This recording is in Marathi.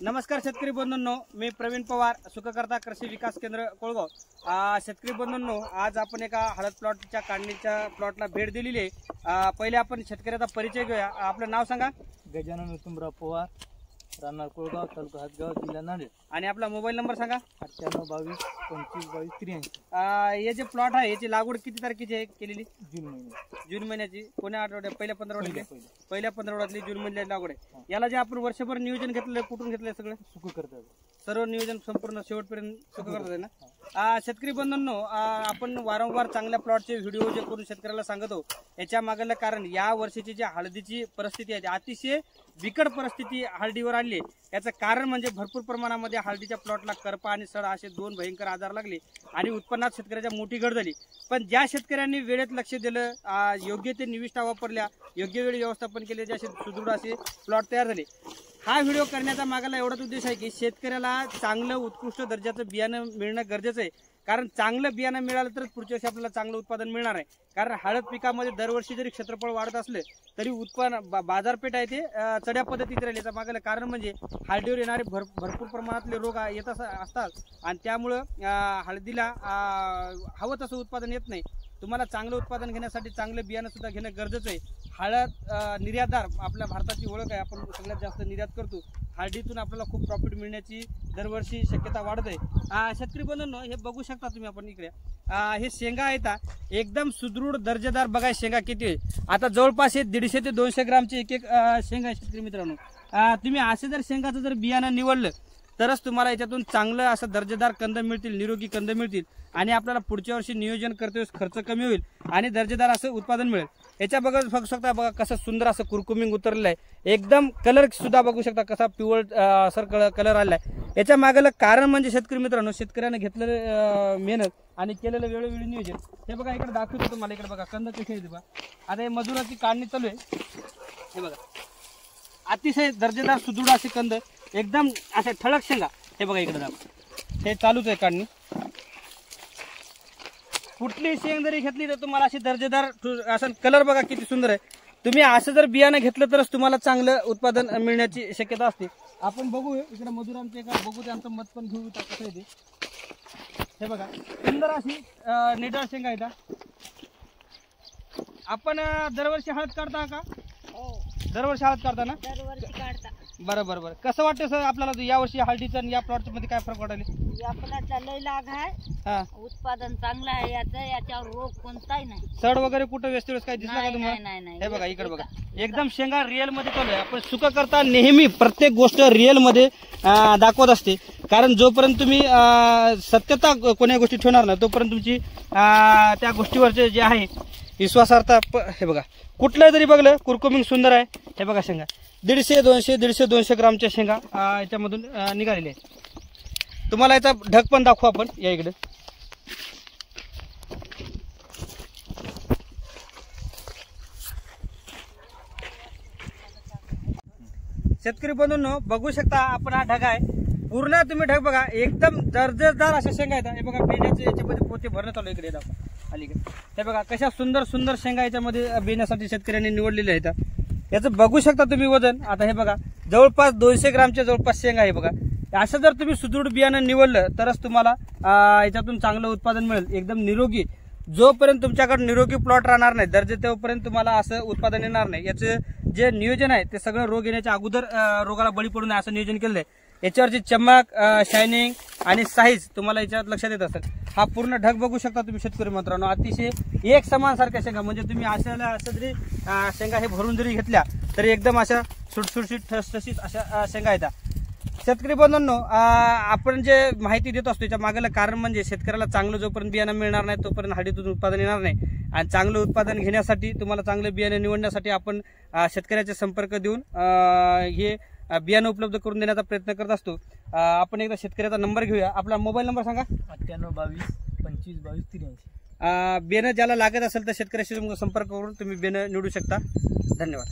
नमस्कार शेतकरी बंधूंनो, मी प्रवीण पवार, सुखकर्ता कृषी विकास केंद्र कोळगाव। शेतकरी बंधूंनो, आज आपण एका हळद प्लॉटच्या काढणीच्या प्लॉटला भेट दिलेली आहे। पहिले आपण शेतकऱ्याचा परिचय घेऊया। आपलं नाव सांगा। गजानन उत्तमराव पवार, राहणार कोळगाव, तालुका हदगाव, जिल्हा नांदेड। आणि आपला मोबाईल नंबर सांगा। 9822252283। हे जे प्लॉट आहे याची लागवड किती तारखेची आहे केलेली? जून महिन्याची। कोण्या आठवड्यात? पहिल्या 15 आठवड्यातली? पहिल्या 15 आठवड्यातली जून महिन्याची लागवड आहे। याला जे आपण वर्षभर नियोजन घेतलं, कुठून घेतलंय? सगळं सुख करतात, सर्व नियोजन संपूर्ण शेवटपर्यंत सुख करतात ना। शेतकरी बंधूंनो, आपण वारंवार चांगल्या प्लॉटचे व्हिडिओ जे करून शेतकऱ्याला सांगतो, याच्या मागलं कारण या वर्षीची जी हळदीची परिस्थिती आहे अतिशय बिकट परिस्थिती हळदीवर आली आहे। याचं कारण म्हणजे भरपूर प्रमाणामध्ये हळदीच्या प्लॉटला करपा आणि सड असे दोन भयंकर आजार लागले आणि उत्पन्नात शेतकऱ्याच्या मोठी घट झाली। पण ज्या शेतकऱ्यांनी वेळेत लक्ष दिलं, योग्य ते निविष्ठा वापरल्या, योग्य वेळी व्यवस्थापन केले, जे सुदृढ असे प्लॉट तयार झाले। हा व्हिडिओ करण्याचा मागाला एवढाच उद्देश आहे की शेतकऱ्याला चांगलं उत्कृष्ट दर्जाचं बियाणं मिळणं गरजेचं आहे। कारण चांगलं बियाणं मिळालं तर पुढच्या वर्षी आपल्याला चांगलं उत्पादन मिळणार आहे। कारण हळद पिकामध्ये दरवर्षी जरी क्षेत्रफळ वाढत असले तरी उत्पन्न बाजारपेठ आहे ते चढ्या पद्धतीत राहील। याचं मागाला कारण म्हणजे हळदीवर येणारे भरपूर प्रमाणातले रोग येत असतात आणि त्यामुळं हळदीला हवं तसं उत्पादन येत नाही। तुम्हाला चांगलं उत्पादन घेण्यासाठी चांगलं बियाणं सुद्धा घेणं गरजेचं आहे। हळद निर्यातदार आपल्या भारताची ओळख आहे, आपण सगळ्यात जास्त निर्यात करतो। हळदीतून आपल्याला खूप प्रॉफिट मिळण्याची दरवर्षी शक्यता वाढत आहे। शेतकरी बंधूंनो, हे बघू शकता तुम्ही आपण इकडे, हे शेंगा आहेत एकदम सुदृढ दर्जेदार। बघा शेंगा किती आहे, आता जवळपास 150 ते 200 ग्रामची एक शेंगा आहे। शेतकरी मित्रांनो, तुम्ही असे जर शेंगाचं जर बियाणं निवडलं तरच तुम्हाला याच्यातून चांगलं असं दर्जेदार कंद मिळतील, निरोगी कंद मिळतील आणि आपल्याला पुढच्या वर्षी नियोजन करतोय खर्च कमी होईल आणि दर्जेदार असं उत्पादन मिळेल। याच्या बघू शकता, बघा कसं सुंदर असं कुरकुमिंग उतरलेलं आहे। एकदम कलर सुद्धा बघू शकता कसा पिवळ सर कलर आलेला आहे। याच्या मागलं कारण म्हणजे शेतकरी मित्रांनो, शेतकऱ्याने घेतलेलं मेहनत आणि केलेलं वेळोवेळी नियोजन। हे बघा इकडे दाखवतो तुम्हाला, इकडे बघा कंद कसे आहेत बघा। आता हे मजुराची काढणी चालू आहे। हे बघा अतिशय दर्जेदार सुदृढ असे कंद, एकदम असे ठळक शेंगा। हे बघा इकडे दाखव, हे चालूच आहे काढणी। कुठली शेंग जरी घेतली तर तुम्हाला अशी दर्जेदार असं कलर बघा किती सुंदर आहे। तुम्ही असं जर बियाणं घेतलं तरच तुम्हाला चांगलं उत्पादन मिळण्याची शक्यता असते। आपण बघू इकडे मजुरांचे एका बघू, त्यांचं मत पण घेऊ कसं आहे ते। हे बघा सुंदर अशी निडळ शेंगा आहेत। आपण दरवर्षी हळद काढता का? दरवर्षी हळद काढता ना? दरवर्षी काढता। बरं। कसं वाटतं सर आपल्याला या वर्षी हळदीचा आणि या प्लॉट मध्ये काय फरक वाटले? या फळाचा लय लाग आहे, उत्पादन चांगलं आहे याचं, याच्यावर रोग कोणताही नाही। सड वगैरे कुठं वेस्टेवेस काही दिसला का तुम्हाला? नाही। हे बघा इकडे बघा, एकदम शेंगा रिअल मध्ये चालू आहे। आपण सुख करता नेहमी प्रत्येक गोष्ट रिअल मध्ये दाखवत असते, कारण जोपर्यंत तुम्ही सत्यता कोण्या गोष्टी ठेवणार ना तोपर्यंत तुमची त्या गोष्टीवरचे जे आहे विश्वासार्हता। हे बघा कुठलं जरी बघलं कुरकुमिंग सुंदर आहे। हे बघा शेंगा 150-200 ग्रामच्या शेंगा याच्यामधून निघालेले आहेत। तुम्हाला याचा ढग पण दाखवू आपण, या इकडे। शेतकरी बंधूंनो, बघू शकता आपण हा ढग आहे पूर्ण, तुम्ही ढग बघा एकदम दर्जेदार अशा शेंगा आहेत। हे बघा बेण्याचे याच्यामध्ये पोते भरण्यात आलो इकडे दाखवा अलीकडे। हे बघा कशा सुंदर शेंगा याच्यामध्ये बेण्यासाठी शेतकऱ्यांनी निवडलेले आहेत। याचं बघू शकता तुम्ही वजन। आता हे बघा जवळपास 200 ग्रामच्या जवळपास शेंगा आहे बघा। असं जर तुम्ही सुदृढ बियाणं निवडलं तरच तुम्हाला याच्यातून चांगलं उत्पादन मिळेल, एकदम निरोगी। जोपर्यंत तुमच्याकडे निरोगी प्लॉट राहणार नाही दर्जे, तोपर्यंत तुम्हाला असं उत्पादन येणार नाही। याचं जे नियोजन आहे ते सगळं रोग येण्याच्या अगोदर रोगाला बळी पडू नये असं नियोजन केलेलं आहे। याच्यावरची चमक, शायनिंग आणि साईज तुम्हाला याच्यात लक्षात येत असेल। हा पूर्ण ढग बघू शकता तुम्ही शेतकरी मित्रांनो, अतिशय एक समान सारख्या शेंगा, म्हणजे तुम्ही असं जरी शेंगा हे भरून जरी घेतल्या तरी एकदम अशा सुटसुटीत ठसठशीत अशा शेंगा येतात। शेतकरी बंधूंनो, आपण जे माहिती देत असतो याच्या मागलं कारण म्हणजे शेतकऱ्याला चांगलं जोपर्यंत बियाणं मिळणार नाही तोपर्यंत हळदीतून उत्पादन येणार नाही। आणि चांगलं उत्पादन घेण्यासाठी तुम्हाला चांगलं बियाणं निवडण्यासाठी आपण शेतकऱ्याचे संपर्क देऊन हे बियाणं उपलब्ध करून देण्याचा प्रयत्न करत असतो। आपण एकदा शेतकऱ्याचा नंबर घेऊया। आपला मोबाईल नंबर सांगा। 9822252283। बियाणं ज्याला लागत असेल तर शेतकऱ्याशी संपर्क करून तुम्ही बियाणं निवडू शकता। धन्यवाद।